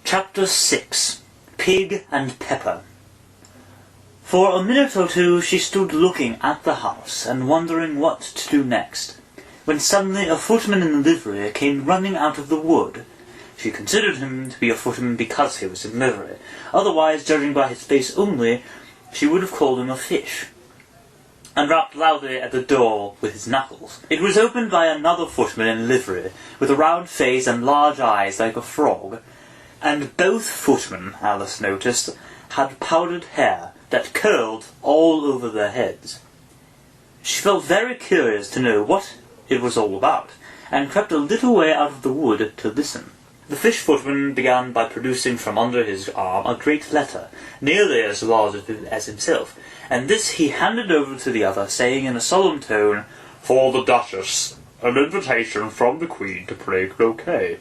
Chapter 6. Pig and Pepper. For a minute or two she stood looking at the house and wondering what to do next, when suddenly a footman in livery came running out of the wood. She considered him to be a footman because he was in livery. Otherwise, judging by his face only, she would have called him a fish, and rapped loudly at the door with his knuckles. It was opened by another footman in livery, with a round face and large eyes like a frog, and both footmen, Alice noticed, had powdered hair that curled all over their heads. She felt very curious to know what it was all about, and crept a little way out of the wood to listen. The fish footman began by producing from under his arm a great letter, nearly as large as himself, and this he handed over to the other, saying in a solemn tone, "For the Duchess, an invitation from the Queen to play croquet."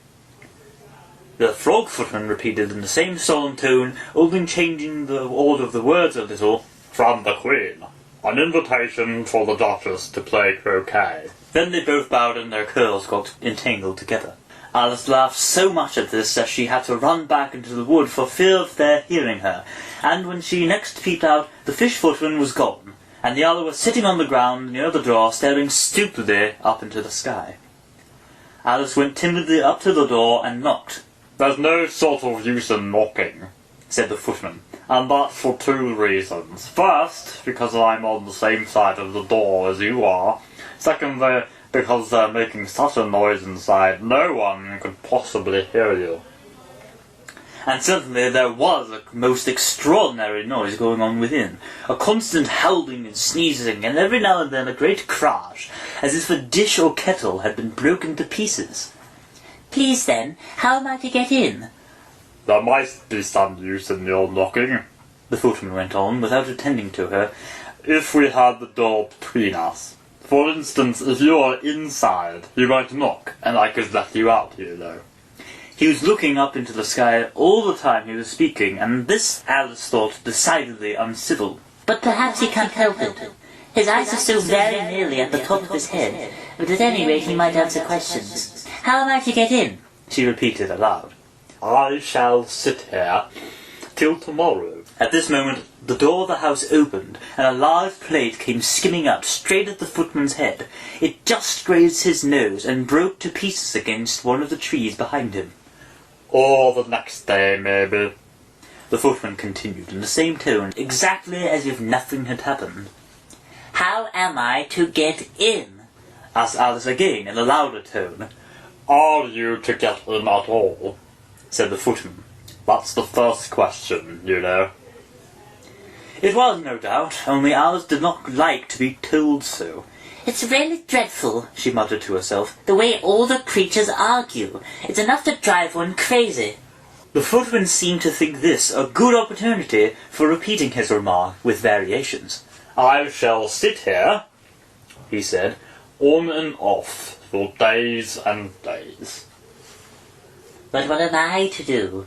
The frog footman repeated in the same solemn tone, only changing the order of the words a little, "From the Queen, an invitation for the Duchess to play croquet." Then they both bowed and their curls got entangled together. Alice laughed so much at this that she had to run back into the wood for fear of their hearing her, and when she next peeped out, the fish footman was gone, and the other was sitting on the ground near the door, staring stupidly up into the sky. Alice went timidly up to the door and knocked. "There's no sort of use in knocking," said the footman, "and that's for two reasons. First, because I'm on the same side of the door as you are. Secondly, because they're making such a noise inside, no one could possibly hear you." And certainly there was a most extraordinary noise going on within, a constant howling and sneezing, and every now and then a great crash, as if a dish or kettle had been broken to pieces. "Please then, how am I to get in?" "There might be some use in your knocking," the footman went on, without attending to her, "if we had the door between us. For instance, if you are inside, you might knock, and I could let you out, you know." He was looking up into the sky all the time he was speaking, and this Alice thought decidedly uncivil. "But perhaps he can't help it. His eyes are so very nearly at the top of his head, but at any rate he might answer questions. How am I to get in?" she repeated aloud. "I shall sit here till tomorrow." At this moment the door of the house opened, and a large plate came skimming up straight at the footman's head. It just grazed his nose and broke to pieces against one of the trees behind him. "Or the next day, maybe," the footman continued in the same tone, exactly as if nothing had happened. "How am I to get in?" asked Alice again in a louder tone. "Are you to get in at all?" said the footman. "That's the first question, you know." It was, no doubt, only Alice did not like to be told so. "It's really dreadful," she muttered to herself, "the way all the creatures argue. It's enough to drive one crazy." The footman seemed to think this a good opportunity for repeating his remark with variations. "I shall sit here," he said, "on and off for days and days." "But what am I to do?"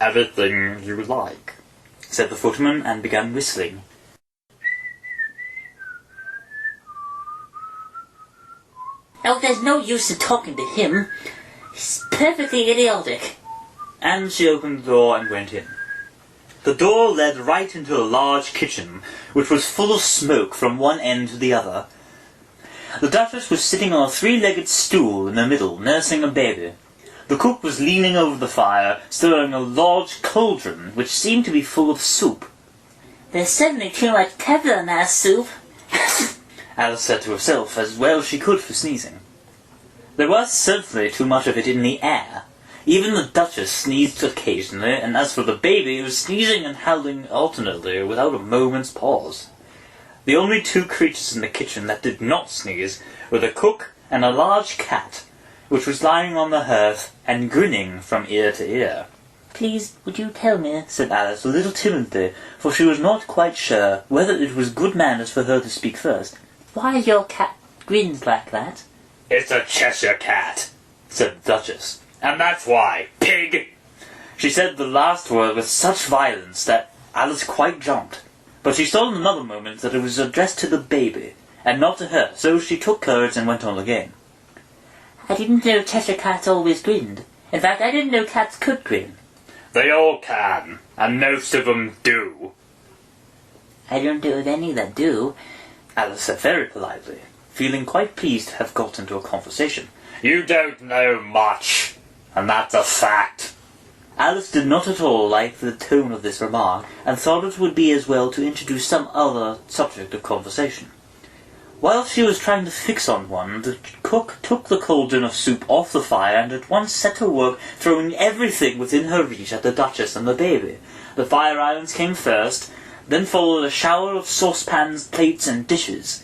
"Everything you like," said the footman, and began whistling. "Oh, there's no use in talking to him. He's perfectly idiotic." And she opened the door and went in. The door led right into a large kitchen, which was full of smoke from one end to the other. The Duchess was sitting on a three-legged stool in the middle, nursing a baby. The cook was leaning over the fire, stirring a large cauldron, which seemed to be full of soup. "There's certainly too much pepper in that soup," Alice said to herself, as well as she could for sneezing. There was certainly too much of it in the air. Even the Duchess sneezed occasionally, and as for the baby, it was sneezing and howling alternately, without a moment's pause. The only two creatures in the kitchen that did not sneeze were the cook and a large cat, which was lying on the hearth and grinning from ear to ear. "Please, would you tell me," said Alice a little timidly, for she was not quite sure whether it was good manners for her to speak first, "why your cat grins like that?" "It's a Cheshire cat," said the Duchess. "and that's why, pig." She said the last word with such violence that Alice quite jumped. But she saw in another moment that it was addressed to the baby, and not to her, so she took courage and went on again. "I didn't know Cheshire cats always grinned. In fact, I didn't know cats could grin." They all can, and most of them do. I don't know of any that do. Alice said very politely, feeling quite pleased to have got into a conversation. You don't know much, and that's a fact. Alice did not at all like the tone of this remark, and thought it would be as well to introduce some other subject of conversation. While she was trying to fix on one, the cook took the cauldron of soup off the fire and at once set to work throwing everything within her reach at the Duchess and the baby. The fire irons came first, then followed a shower of saucepans, plates, and dishes.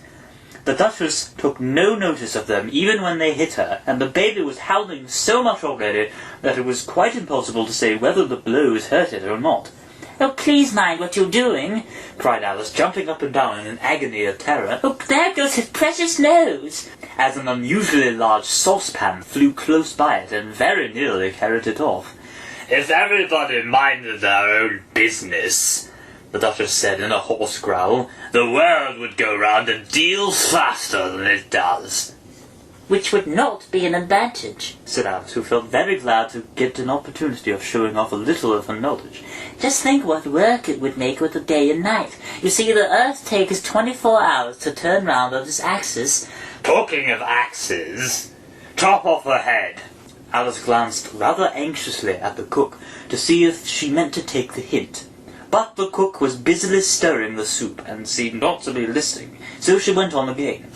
The Duchess took no notice of them even when they hit her, and the baby was howling so much already that it was quite impossible to say whether the blows hurt it or not. "Oh, please mind what you're doing," cried Alice, jumping up and down in an agony of terror. "Oh, there goes his precious nose!" As an unusually large saucepan flew close by it and very nearly carried it off. If everybody minded their own business, the Duchess said in a hoarse growl, the world would go round a deal faster than it does. "Which would not be an advantage," said Alice, who felt very glad to get an opportunity of showing off a little of her knowledge. "Just think what work it would make with the day and night. You see, the Earth takes 24 hours to turn round on its axis." Talking of axes, chop off her head. Alice glanced rather anxiously at the cook to see if she meant to take the hint. But the cook was busily stirring the soup and seemed not to be listening, so she went on again.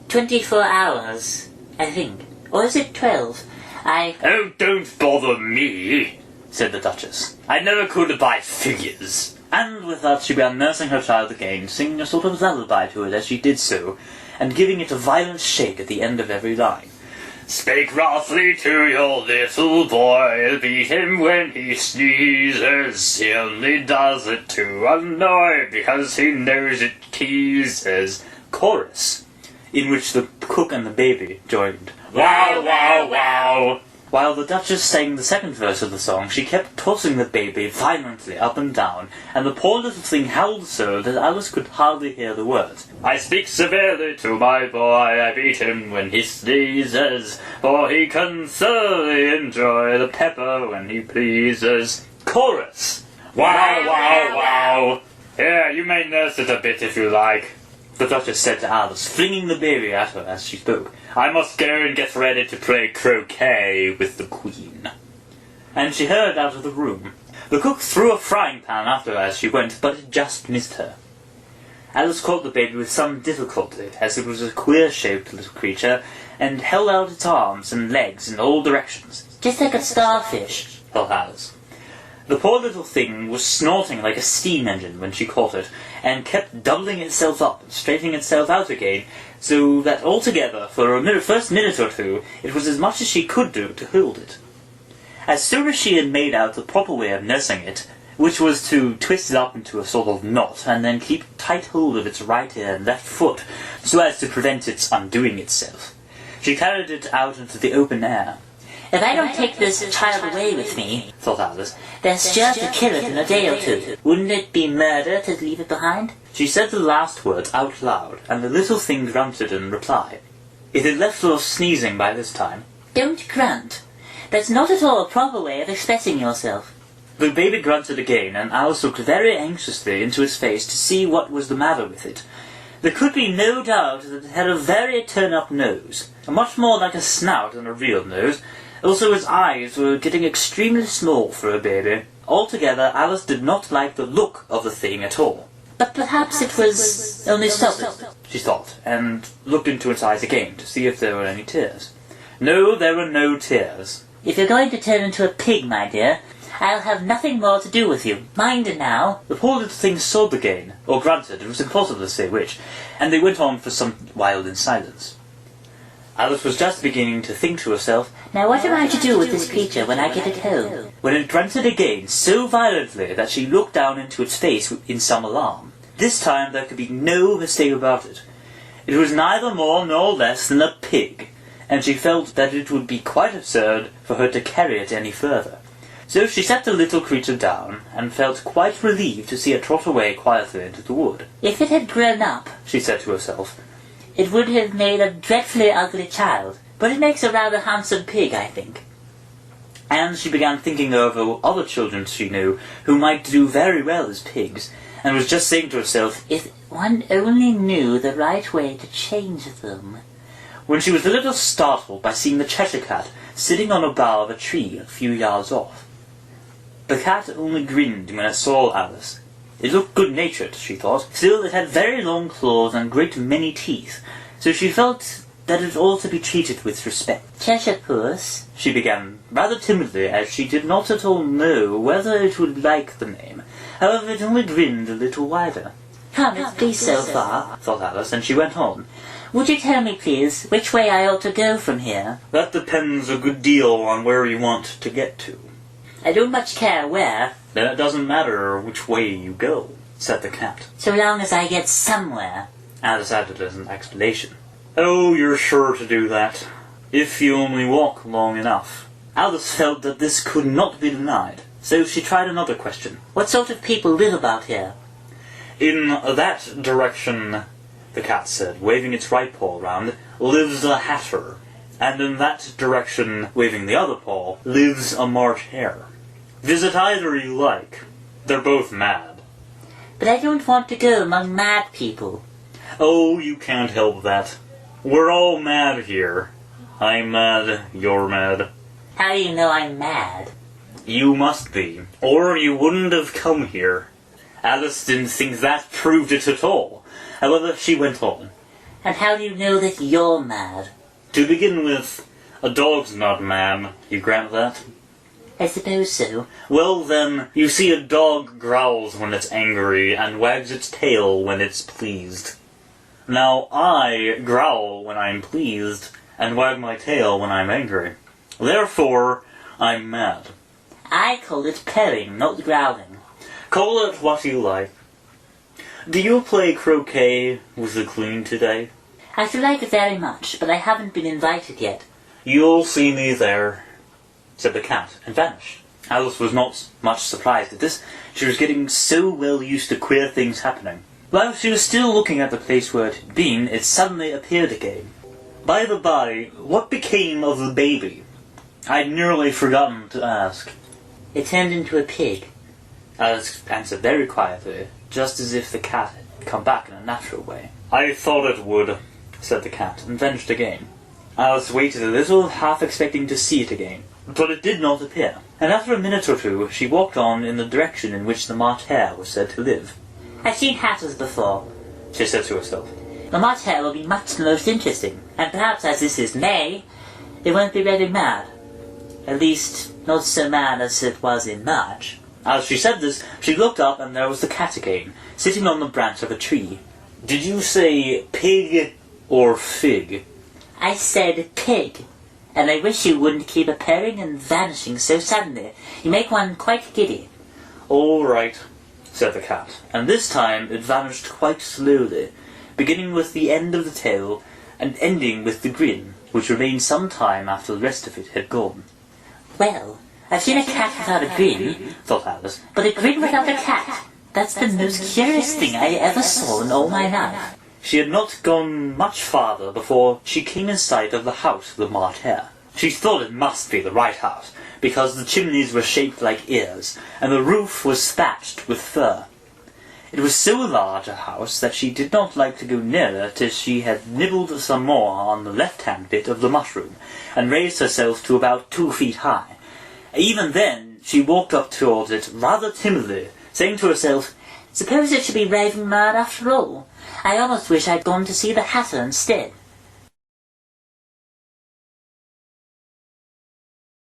24 hours, I think. Or is it 12? Oh, don't bother me, said the Duchess. I never could by figures. And with that she began nursing her child again, singing a sort of lullaby to it as she did so, and giving it a violent shake at the end of every line. Speak roughly to your little boy, beat him when he sneezes. He only does it to annoy, because he knows it teases. Chorus, in which the cook and the baby joined. Wow, wow, wow! While the Duchess sang the second verse of the song, she kept tossing the baby violently up and down, and the poor little thing howled so that Alice could hardly hear the words. I speak severely to my boy, I beat him when he sneezes, for he can thoroughly enjoy the pepper when he pleases. Chorus! Wow, wow, wow! Here, you may nurse it a bit if you like, the Duchess said to Alice, flinging the baby at her as she spoke. I must go and get ready to play croquet with the Queen. And she hurried out of the room. The cook threw a frying pan after her as she went, but it just missed her. Alice caught the baby with some difficulty, as it was a queer-shaped little creature, and held out its arms and legs in all directions. Just like a starfish, thought Alice. The poor little thing was snorting like a steam engine when she caught it, and kept doubling itself up and straightening itself out again, so that altogether, for a first minute or two, it was as much as she could do to hold it. As soon as she had made out the proper way of nursing it, which was to twist it up into a sort of knot, and then keep tight hold of its right ear and left foot, so as to prevent its undoing itself, she carried it out into the open air. "If I don't take this child away with me," thought Alice, "there's sure to kill it in a day or two. Wouldn't it be murder to leave it behind?" She said the last words out loud, and the little thing grunted in reply. It had left off sneezing by this time. "Don't grunt. That's not at all a proper way of expressing yourself." The baby grunted again, and Alice looked very anxiously into its face to see what was the matter with it. There could be no doubt that it had a very turn-up nose, much more like a snout than a real nose. Also, its eyes were getting extremely small for a baby. Altogether, Alice did not like the look of the thing at all. But perhaps it was only stupid, she thought, and looked into its eyes again to see if there were any tears. No, there were no tears. "If you're going to turn into a pig, my dear, I'll have nothing more to do with you. Mind it now." The poor little thing sobbed again, or grunted, it was impossible to say which, and they went on for some while in silence. Alice was just beginning to think to herself, "Now what am I to do with this creature when I get it home?" when it grunted again so violently that she looked down into its face in some alarm. This time there could be no mistake about it. It was neither more nor less than a pig, and she felt that it would be quite absurd for her to carry it any further. So she set the little creature down, and felt quite relieved to see it trot away quietly into the wood. "If it had grown up," she said to herself, "it would have made a dreadfully ugly child, but it makes a rather handsome pig, I think." And she began thinking over other children she knew who might do very well as pigs, and was just saying to herself, If one only knew the right way to change them. when she was a little startled by seeing the Cheshire Cat sitting on a bough of a tree a few yards off. The cat only grinned when it saw Alice. It looked good-natured, she thought. Still, it had very long claws and great many teeth, so she felt that it ought to be treated with respect. Cheshire Puss, She began, rather timidly, as she did not at all know whether it would like the name. However, it only grinned a little wider. can't it be so far? Thought Alice, and she went on. Would you tell me, please, which way I ought to go from here? That depends a good deal on where you want to get to. I don't much care where, Then it doesn't matter which way you go, said the cat. so long as I get somewhere. Alice added as an explanation. Oh, you're sure to do that, if you only walk long enough. Alice felt that this could not be denied, so she tried another question. What sort of people live about here? In that direction, the cat said, waving its right paw round, lives a hatter. And in that direction, waving the other paw, lives a March hare. Visit either you like. They're both mad. But I don't want to go among mad people. Oh, you can't help that. We're all mad here. I'm mad, you're mad. How do you know I'm mad? You must be, or you wouldn't have come here. Alice didn't think that proved it at all. However, she went on. And how do you know that you're mad? To begin with, a dog's not mad. You grant that? I suppose so. Well then, you see a dog growls when it's angry and wags its tail when it's pleased. Now I growl when I'm pleased and wag my tail when I'm angry. Therefore, I'm mad. I call it purring, not growling. Call it what you like. Do you play croquet with the Queen today? I should like it very much, but I haven't been invited yet. You'll see me there, said the cat, and vanished. Alice was not much surprised at this. She was getting so well used to queer things happening. While she was still looking at the place where it had been, it suddenly appeared again. By the by, what became of the baby? I'd nearly forgotten to ask. It turned into a pig. Alice answered very quietly, just as if the cat had come back in a natural way. I thought it would, said the cat, and vanished again. Alice waited a little, half expecting to see it again, but it did not appear, and after a minute or two she walked on in the direction in which the March hare was said to live. I've seen hatters before. She said to herself. The March hare will be much the most interesting, and perhaps as this is May, it won't be very mad. At least, not so mad as it was in March. As she said this, she looked up and there was the cat again, sitting on the branch of a tree. Did you say pig or fig? I said pig, and I wish you wouldn't keep appearing and vanishing so suddenly. You make one quite giddy. All right, said the cat, and this time it vanished quite slowly, beginning with the end of the tail and ending with the grin, which remained some time after the rest of it had gone. Well, I've seen a cat without a grin, Thought Alice. but a grin without a cat. That's the most curious thing I ever saw in all my life. She had not gone much farther before she came in sight of the house of the March hare. She thought it must be the right house, because the chimneys were shaped like ears, and the roof was thatched with fur. It was so large a house that she did not like to go nearer till she had nibbled some more on the left-hand bit of the mushroom, and raised herself to about 2 feet high. Even then, she walked up towards it rather timidly, saying to herself, Suppose it should be raving mad after all. I almost wish I'd gone to see the hatter instead.